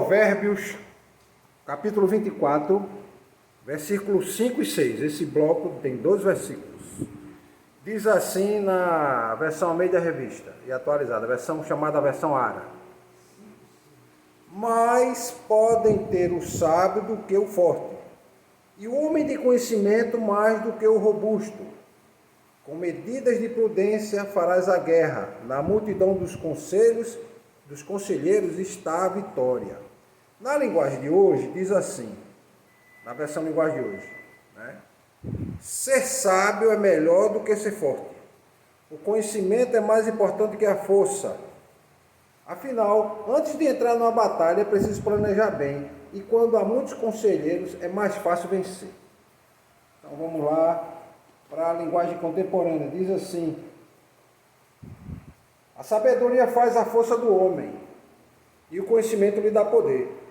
Provérbios, capítulo 24, versículos 5 e 6. Esse bloco tem 2 versículos. Diz assim na versão Almeida Revista e atualizada, a versão chamada versão Ara. Mais podem ter o sábio do que o forte, e o homem de conhecimento mais do que o robusto. Com medidas de prudência farás a guerra, na multidão dos conselheiros está a vitória. Na linguagem de hoje, diz assim, na versão linguagem de hoje, né? Ser sábio é melhor do que ser forte. O conhecimento é mais importante que a força. Afinal, antes de entrar numa batalha, é preciso planejar bem. E quando há muitos conselheiros, é mais fácil vencer. Então vamos lá para a linguagem contemporânea. Diz assim: a sabedoria faz a força do homem, e o conhecimento lhe dá poder.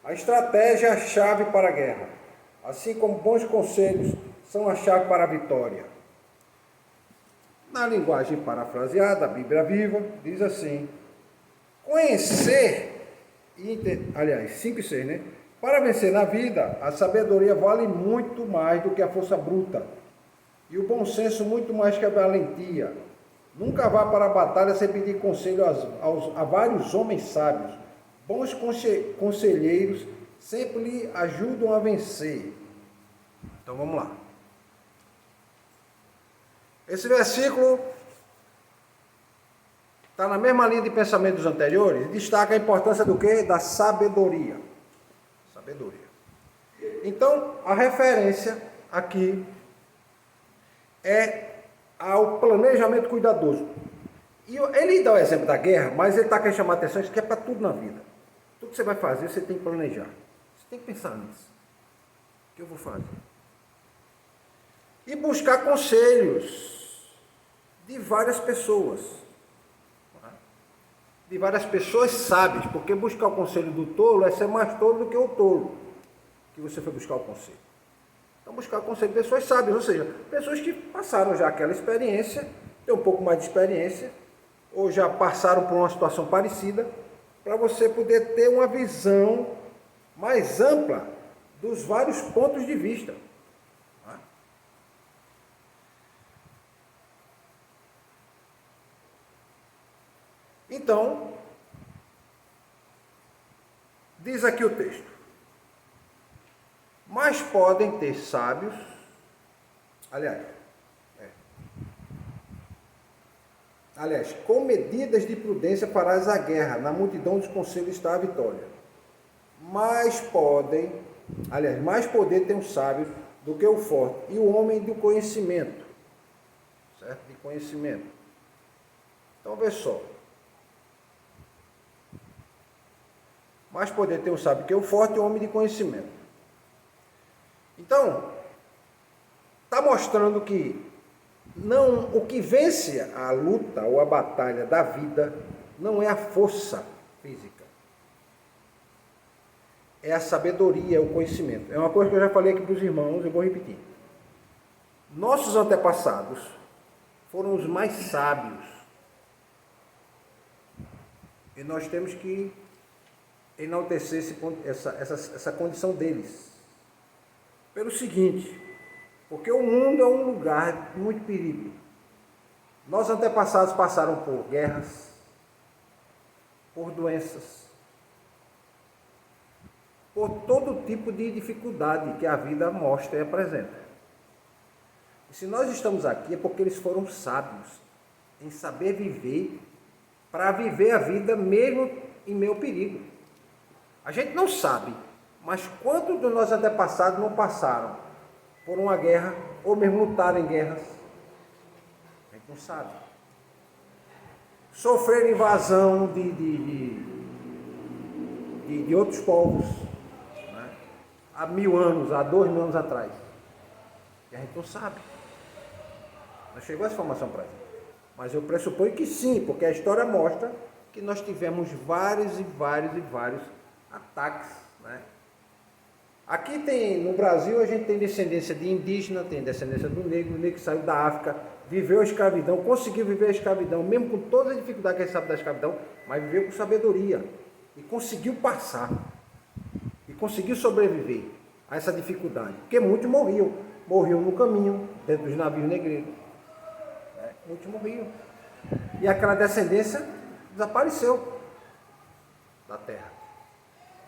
A estratégia é a chave para a guerra, assim como bons conselhos são a chave para a vitória. Na linguagem parafraseada, a Bíblia Viva, diz assim: conhecer, 5 e 6, né? Para vencer na vida, a sabedoria vale muito mais do que a força bruta, e o bom senso muito mais que a valentia. Nunca vá para a batalha sem pedir conselho a vários homens sábios. Bons conselheiros sempre lhe ajudam a vencer. Então vamos lá. Esse versículo está na mesma linha de pensamento dos anteriores e destaca a importância do quê? Da sabedoria. Sabedoria. Então, a referência aqui é ao planejamento cuidadoso. E ele dá o exemplo da guerra, mas ele está querendo chamar a atenção, isso que é para tudo na vida. Tudo que você vai fazer, você tem que planejar. Você tem que pensar nisso. O que eu vou fazer? E buscar conselhos de várias pessoas. De várias pessoas sábias, porque buscar o conselho do tolo é ser mais tolo do que o tolo que você foi buscar o conselho. Então buscar o conselho de pessoas sábias, ou seja, pessoas que passaram já aquela experiência, têm um pouco mais de experiência, ou já passaram por uma situação parecida, para você poder ter uma visão mais ampla dos vários pontos de vista. Então, diz aqui o texto: mas podem ter sábios, com medidas de prudência farás a guerra, na multidão dos conselhos está a vitória. Mais poder tem o sábio do que o forte, e o homem do conhecimento, certo? De conhecimento. Então, vê só. Mais poder tem o sábio que o forte e o homem de conhecimento. Então, está mostrando que o que vence a luta ou a batalha da vida não é a força física. É a sabedoria, é o conhecimento. É uma coisa que eu já falei aqui para os irmãos, eu vou repetir. Nossos antepassados foram os mais sábios. E nós temos que enaltecer essa condição deles. Pelo seguinte, porque o mundo é um lugar de muito perigo. Nossos antepassados passaram por guerras, por doenças, por todo tipo de dificuldade que a vida mostra e apresenta. E se nós estamos aqui é porque eles foram sábios em saber viver, para viver a vida mesmo em meio ao perigo. A gente não sabe, mas quantos dos nossos antepassados não passaram por uma guerra, ou mesmo lutaram em guerras? A gente não sabe. Sofreram invasão de outros povos, né? Há 1000 anos, há 2000 anos atrás. E a gente não sabe. Não chegou essa informação para a gente. Mas eu pressuponho que sim, porque a história mostra que nós tivemos vários ataques, né? Aqui no Brasil a gente tem descendência de indígena, tem descendência do negro que saiu da África, viveu a escravidão, conseguiu viver a escravidão, mesmo com toda a dificuldade que a gente sabe da escravidão, mas viveu com sabedoria e conseguiu passar. conseguiu sobreviver a essa dificuldade. Porque muitos morriam no caminho, dentro dos navios negreiros. Muitos morriam. E aquela descendência desapareceu da terra.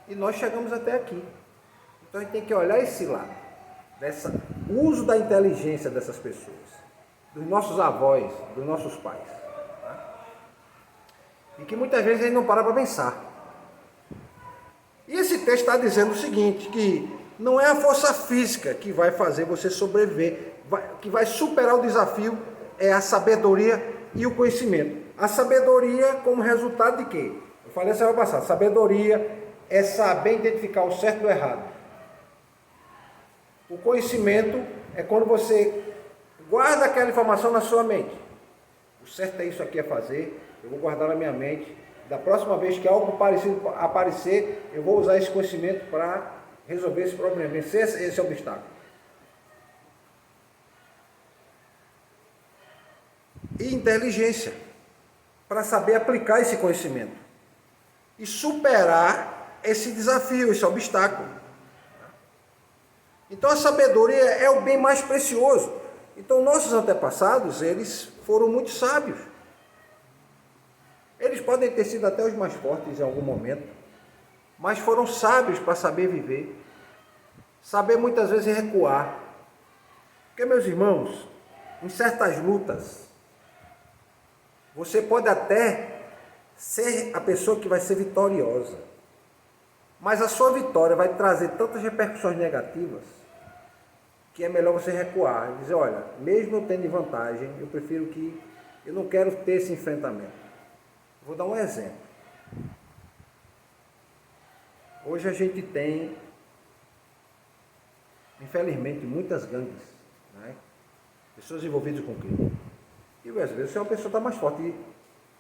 E nós chegamos até aqui. Então a gente tem que olhar esse lado, o uso da inteligência dessas pessoas, dos nossos avós, dos nossos pais. E que muitas vezes a gente não para pensar. E esse texto está dizendo o seguinte, que não é a força física que vai fazer você sobreviver, que vai superar o desafio, é a sabedoria e o conhecimento. A sabedoria como resultado de quê? Eu falei semana passada, sabedoria é saber identificar o certo do errado. O conhecimento é quando você guarda aquela informação na sua mente. O certo é isso aqui a fazer, eu vou guardar na minha mente. Da próxima vez que algo parecido aparecer, eu vou usar esse conhecimento para resolver esse problema, vencer esse obstáculo. E inteligência, para saber aplicar esse conhecimento e superar esse desafio, esse obstáculo. Então a sabedoria é o bem mais precioso. Então nossos antepassados, eles foram muito sábios. Eles podem ter sido até os mais fortes em algum momento, mas foram sábios para saber viver, saber muitas vezes recuar. Porque, meus irmãos, em certas lutas, você pode até ser a pessoa que vai ser vitoriosa, mas a sua vitória vai trazer tantas repercussões negativas que é melhor você recuar e dizer, olha, mesmo eu tendo vantagem, eu não quero ter esse enfrentamento. Vou dar um exemplo. Hoje a gente tem, infelizmente, muitas gangues, né? Pessoas envolvidas com crime. E às vezes você é uma pessoa que está mais forte.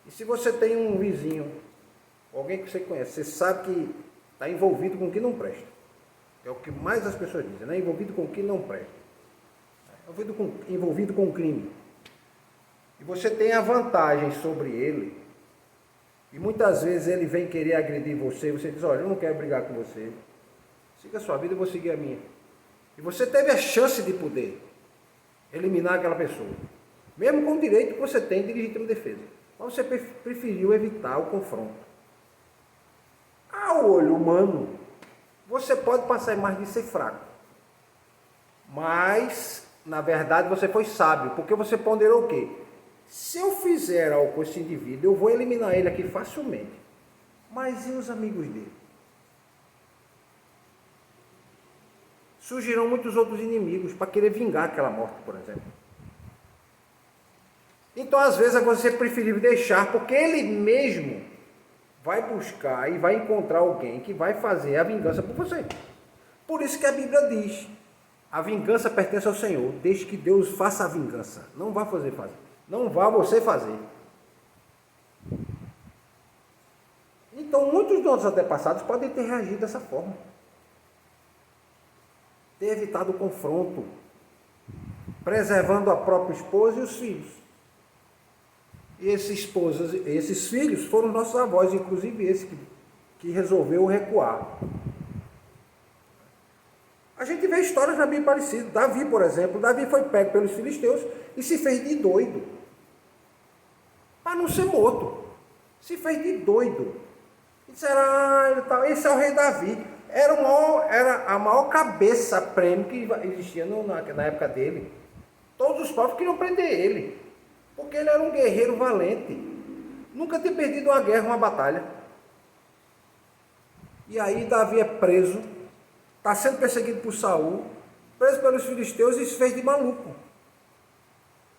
E se você tem um vizinho, alguém que você conhece, você sabe que está envolvido com o que não presta. É o que mais as pessoas dizem, né? Envolvido com o que não presta. Envolvido com crime. E você tem a vantagem sobre ele. E muitas vezes ele vem querer agredir você. E você diz, olha, eu não quero brigar com você. Siga a sua vida, eu vou seguir a minha. E você teve a chance de poder eliminar aquela pessoa. Mesmo com o direito que você tem de legítima defesa. Mas você preferiu evitar o confronto. Ao olho humano, você pode passar a imagem de ser fraco. Mas, na verdade, você foi sábio. Porque você ponderou o quê? Se eu fizer algo com esse indivíduo, eu vou eliminar ele aqui facilmente. Mas e os amigos dele? Surgirão muitos outros inimigos para querer vingar aquela morte, por exemplo. Então, às vezes, você é preferível deixar, porque ele mesmo vai buscar e vai encontrar alguém que vai fazer a vingança por você. Por isso que a Bíblia diz, a vingança pertence ao Senhor, desde que Deus faça a vingança. Não vá fazer. Não vá você fazer. Então, muitos dos nossos antepassados podem ter reagido dessa forma. Ter evitado o confronto, preservando a própria esposa e os filhos. E esses filhos foram nossos avós, inclusive esse que resolveu recuar. A gente vê histórias na Bíblia parecidas. Davi, por exemplo, Davi foi pego pelos filisteus e se fez de doido. Para não ser morto. Se fez de doido. E disseram, esse é o rei Davi. Era a maior cabeça prêmio que existia na época dele. Todos os povos queriam prender ele. Porque ele era um guerreiro valente. Nunca tinha perdido uma guerra, uma batalha. E aí Davi é preso. Está sendo perseguido por Saul. Preso pelos filisteus e se fez de maluco.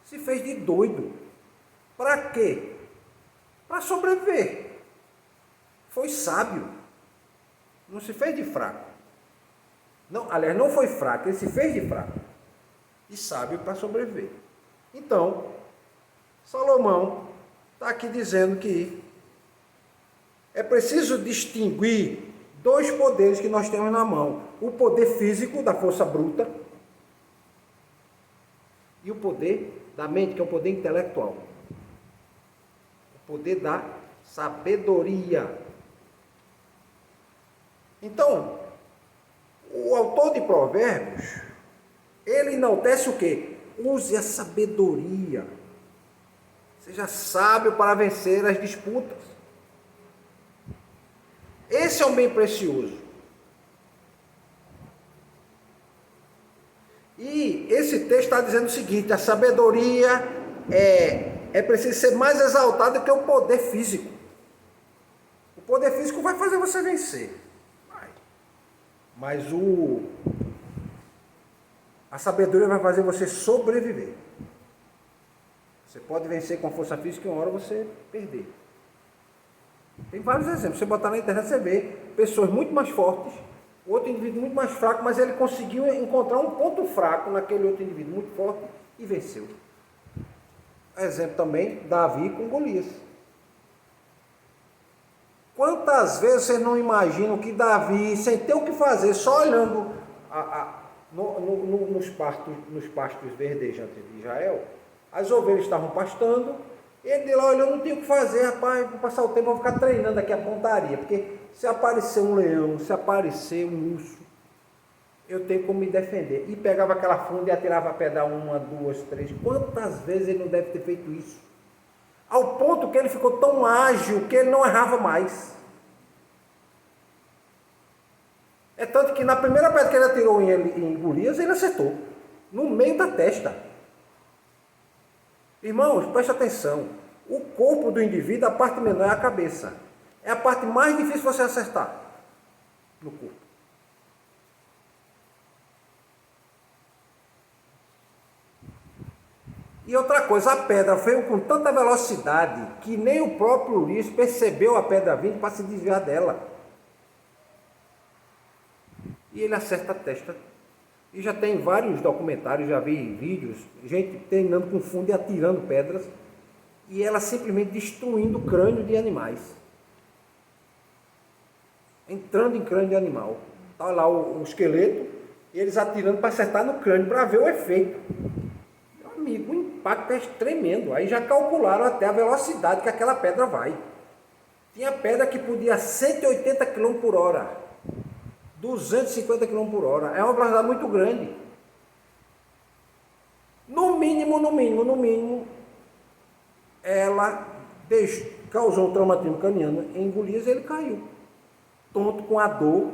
Se fez de doido. Para quê? Para sobreviver. Foi sábio. Não se fez de fraco. Não, aliás, não foi fraco. Ele se fez de fraco. E sábio para sobreviver. Então, Salomão está aqui dizendo que é preciso distinguir dois poderes que nós temos na mão. O poder físico da força bruta e o poder da mente, que é o poder intelectual. O poder da sabedoria. Então, O autor de Provérbios, ele enaltece o quê? Use a sabedoria. Seja sábio para vencer as disputas. Esse é um bem precioso. E esse texto está dizendo o seguinte: a sabedoria é preciso ser mais exaltada que o poder físico. O poder físico vai fazer você vencer. Mas a sabedoria vai fazer você sobreviver. Você pode vencer com a força física e uma hora você perder. Tem vários exemplos. Você botar na internet, você vê pessoas muito mais fortes, outro indivíduo muito mais fraco, mas ele conseguiu encontrar um ponto fraco naquele outro indivíduo muito forte e venceu. Exemplo também, Davi com Golias. Quantas vezes vocês não imaginam que Davi, sem ter o que fazer, só olhando nos pastos verdejantes de Israel, as ovelhas estavam pastando, ele de lá olhando, não tinha o que fazer, rapaz, vou passar o tempo, vou ficar treinando aqui a pontaria, porque se aparecer um leão, se aparecer um urso, eu tenho como me defender. E pegava aquela funda e atirava a pedra 1, 2, 3. Quantas vezes ele não deve ter feito isso? Ao ponto que ele ficou tão ágil que ele não errava mais. É tanto que na primeira pedra que ele atirou em Golias, ele acertou. No meio da testa. Irmãos, preste atenção. O corpo do indivíduo, a parte menor é a cabeça. É a parte mais difícil você acertar no corpo. E outra coisa, a pedra veio com tanta velocidade que nem o próprio Ulias percebeu a pedra vindo para se desviar dela. E ele acerta a testa. E já tem vários documentários, já vi vídeos, gente treinando com fundo e atirando pedras, e ela simplesmente destruindo o crânio de animais. Entrando em crânio de animal. Está lá o esqueleto, e eles atirando para acertar no crânio, para ver o efeito. Meu amigo, o impacto é tremendo. Aí já calcularam até a velocidade que aquela pedra vai. Tinha pedra que podia 180 km por hora. 250 km por hora. É uma velocidade muito grande. No mínimo, ela causou um traumatismo craniano em Golias e ele caiu. Tonto, com a dor.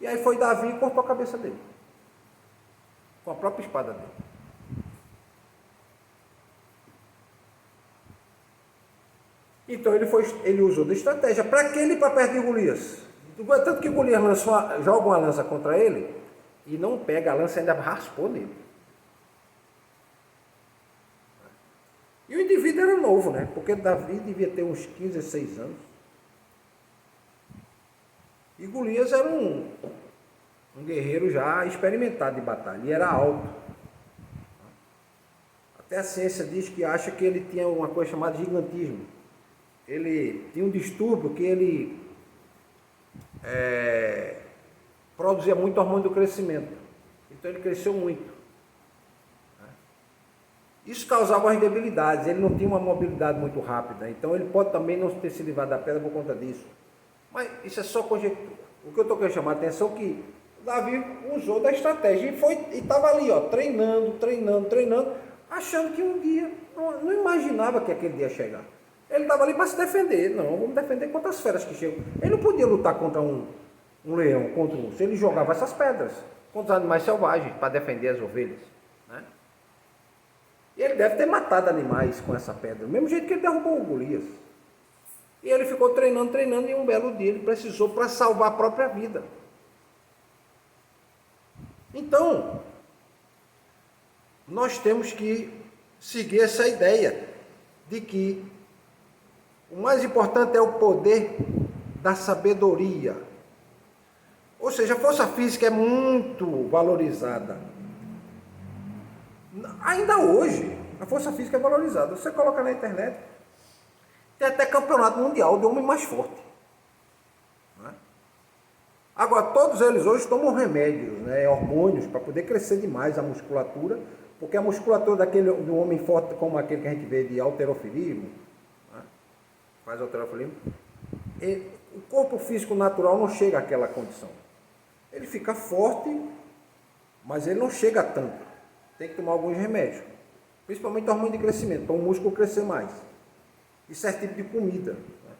E aí foi Davi e cortou a cabeça dele. Com a própria espada dele. Então ele usou da estratégia. Para que ele ir para perto de Golias? Tanto que Golias joga uma lança contra ele e não pega a lança, ainda raspou nele. E o indivíduo era novo, né? Porque Davi devia ter uns 15, 16 anos. E Golias era um guerreiro já experimentado de batalha, e era alto. Até a ciência diz que acha que ele tinha uma coisa chamada gigantismo. Ele tinha um distúrbio que ele produzia muito hormônio do crescimento. Então ele cresceu muito. Isso causava as debilidades. Ele não tinha uma mobilidade muito rápida. Então ele pode também não ter se livrado da pedra por conta disso. Mas isso é só conjectura. O que eu estou querendo chamar a atenção é que Davi usou da estratégia e estava ali, ó, treinando, achando que um dia, não imaginava que aquele dia ia chegar. Ele estava ali para se defender. Não, vamos defender contra as feras que chegam. Ele não podia lutar contra um leão, contra um urso. Ele jogava essas pedras contra os animais selvagens para defender as ovelhas. Né? E ele deve ter matado animais com essa pedra. Do mesmo jeito que ele derrubou o Golias. E ele ficou treinando, e um belo dia ele precisou para salvar a própria vida. Então, nós temos que seguir essa ideia de que o mais importante é o poder da sabedoria. Ou seja, a força física é muito valorizada. Ainda hoje, a força física é valorizada. Você coloca na internet, tem até campeonato mundial de homem mais forte. Né? Agora, todos eles hoje tomam remédios, né, hormônios, para poder crescer demais a musculatura, porque a musculatura do homem forte, como aquele que a gente vê de halterofilismo, faz alterofilismo, o corpo físico natural não chega àquela condição. ele fica forte, mas ele não chega tanto. Tem que tomar alguns remédios, principalmente hormônio de crescimento, para o músculo crescer mais. E certo tipo de comida, né?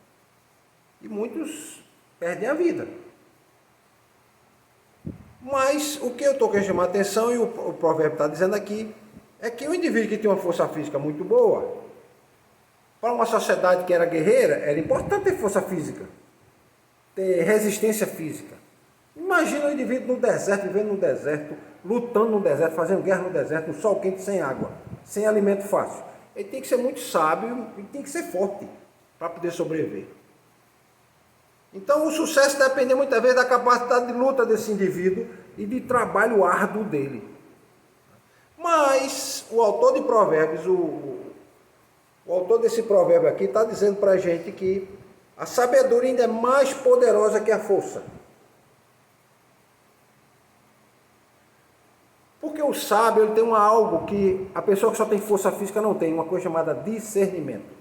E muitos perdem a vida. Mas o que eu estou querendo chamar a atenção, e o provérbio está dizendo aqui, é que o indivíduo que tem uma força física muito boa, para uma sociedade que era guerreira, era importante ter força física, ter resistência física. Imagina o indivíduo no deserto, vivendo no deserto, lutando no deserto, fazendo guerra no deserto, no sol quente, sem água, sem alimento fácil. Ele tem que ser muito sábio e tem que ser forte para poder sobreviver. Então o sucesso depende muitas vezes da capacidade de luta desse indivíduo e de trabalho árduo dele. Mas o autor de Provérbios, o autor desse provérbio aqui está dizendo para a gente que a sabedoria ainda é mais poderosa que a força. Porque o sábio ele tem algo que a pessoa que só tem força física não tem, uma coisa chamada discernimento.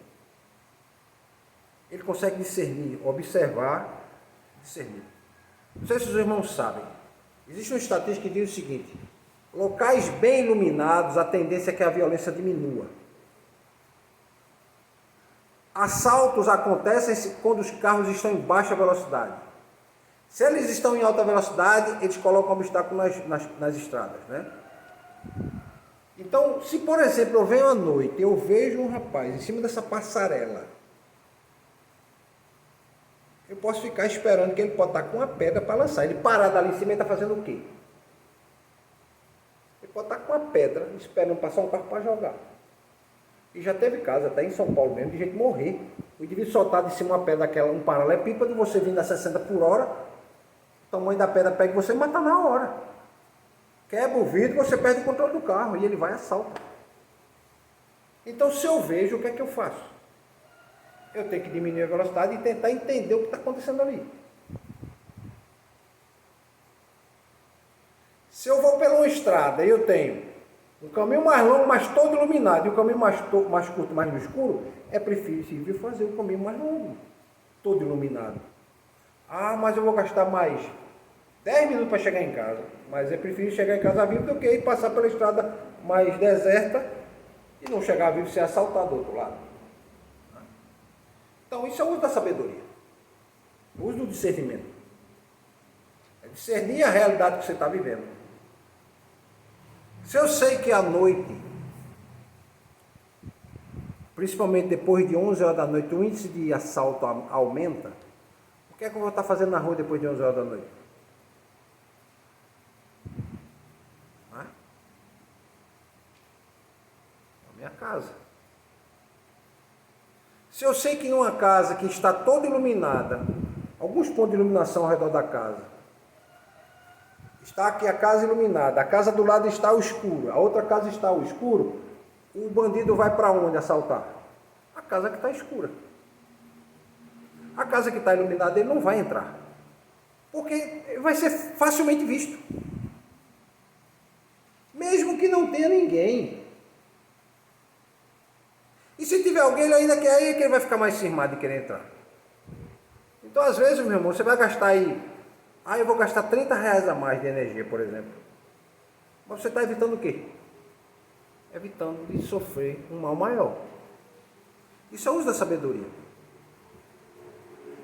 Ele consegue discernir, observar, discernir. Não sei se os irmãos sabem. Existe uma estatística que diz o seguinte: locais bem iluminados, a tendência é que a violência diminua. Assaltos acontecem quando os carros estão em baixa velocidade. Se eles estão em alta velocidade, eles colocam obstáculo nas estradas, né? Então, se por exemplo eu venho à noite e eu vejo um rapaz em cima dessa passarela, eu posso ficar esperando que ele pode estar com uma pedra para lançar. Ele parado ali em cima, ele está fazendo o quê? Ele pode estar com uma pedra, esperando passar um carro para jogar. E já teve caso, até em São Paulo mesmo, de gente morrer. O indivíduo soltar de cima uma pedra daquela, um paralelepípedo, você vindo a 60 por hora, o tamanho da pedra pega você e mata na hora. Quebra o vidro, você perde o controle do carro e ele vai e assalta. Então, se eu vejo, o que é que eu faço? Eu tenho que diminuir a velocidade e tentar entender o que está acontecendo ali. Se eu vou pela uma estrada e eu tenho um caminho mais longo, mas todo iluminado, e o caminho mais curto, mais no escuro, é preferível fazer o caminho mais longo, todo iluminado. Ah, mas eu vou gastar mais 10 minutos para chegar em casa. Mas é preferível chegar em casa vivo do que ir passar pela estrada mais deserta e não chegar vivo e ser assaltado do outro lado. Então, isso é o uso da sabedoria, o uso do discernimento. É discernir a realidade que você está vivendo. Se eu sei que à noite, principalmente depois de 11 horas da noite, o índice de assalto aumenta, o que é que eu vou estar fazendo na rua depois de 11 horas da noite? Na minha casa. Se eu sei que em uma casa que está toda iluminada, alguns pontos de iluminação ao redor da casa, está aqui a casa iluminada, a casa do lado está ao escuro, a outra casa está ao escuro, o bandido vai para onde assaltar? A casa que está escura. A casa que está iluminada ele não vai entrar, porque vai ser facilmente visto, mesmo que não tenha ninguém. E se tiver alguém, ele ainda quer, aí que ele vai ficar mais cismado de querer entrar. Então, às vezes, meu irmão, você vai gastar aí, eu vou gastar R$30 a mais de energia, por exemplo. Mas você está evitando o quê? Evitando de sofrer um mal maior. Isso é o uso da sabedoria.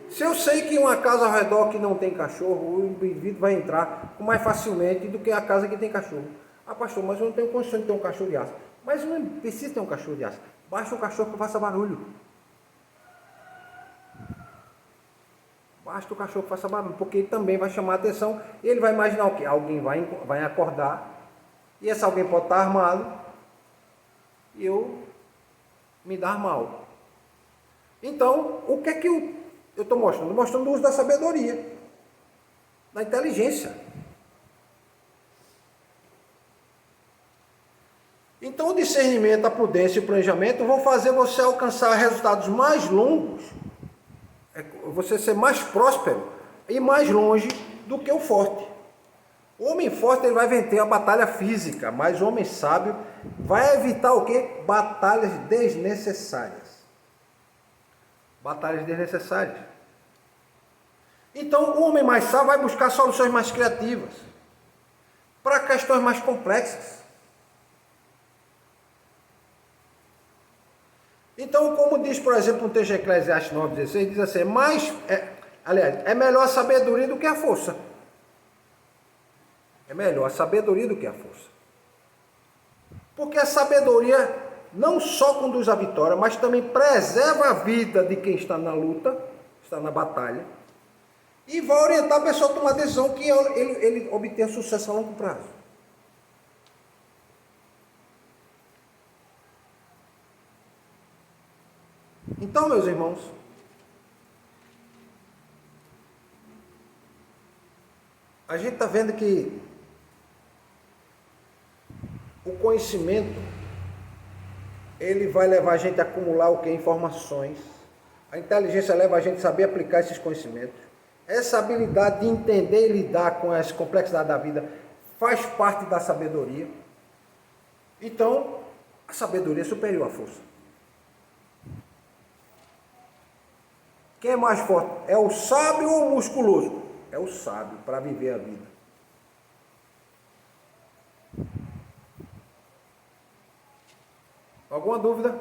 Se eu sei que uma casa ao redor que não tem cachorro, o indivíduo vai entrar com mais facilmente do que a casa que tem cachorro. Ah, pastor, mas eu não tenho condição de ter um cachorro de raça. Mas não precisa ter um cachorro de raça. Basta um cachorro que faça barulho. Basta o cachorro que faça barulho, porque ele também vai chamar a atenção. E ele vai imaginar o quê? Alguém vai acordar, e esse alguém pode estar armado, e eu me dar mal. Então, o que é que eu estou mostrando? Mostrando o uso da sabedoria, da inteligência. Então, o discernimento, a prudência e o planejamento vão fazer você alcançar resultados mais longos, você ser mais próspero e mais longe do que o forte. O homem forte ele vai vencer a batalha física, mas o homem sábio vai evitar o quê? Batalhas desnecessárias. Batalhas desnecessárias. Então, o homem mais sábio vai buscar soluções mais criativas para questões mais complexas. Então, como diz, por exemplo, um texto de Eclesiastes 9,16, diz assim, é melhor a sabedoria do que a força. É melhor a sabedoria do que a força. Porque a sabedoria não só conduz à vitória, mas também preserva a vida de quem está na luta, está na batalha, e vai orientar a pessoa a tomar decisão que ele obtenha sucesso a longo prazo. Então, meus irmãos, a gente está vendo que o conhecimento, ele vai levar a gente a acumular o que? Informações. A inteligência leva a gente a saber aplicar esses conhecimentos. Essa habilidade de entender e lidar com as complexidades da vida faz parte da sabedoria. Então, a sabedoria é superior à força. Quem é mais forte? É o sábio ou o musculoso? É o sábio para viver a vida. Alguma dúvida?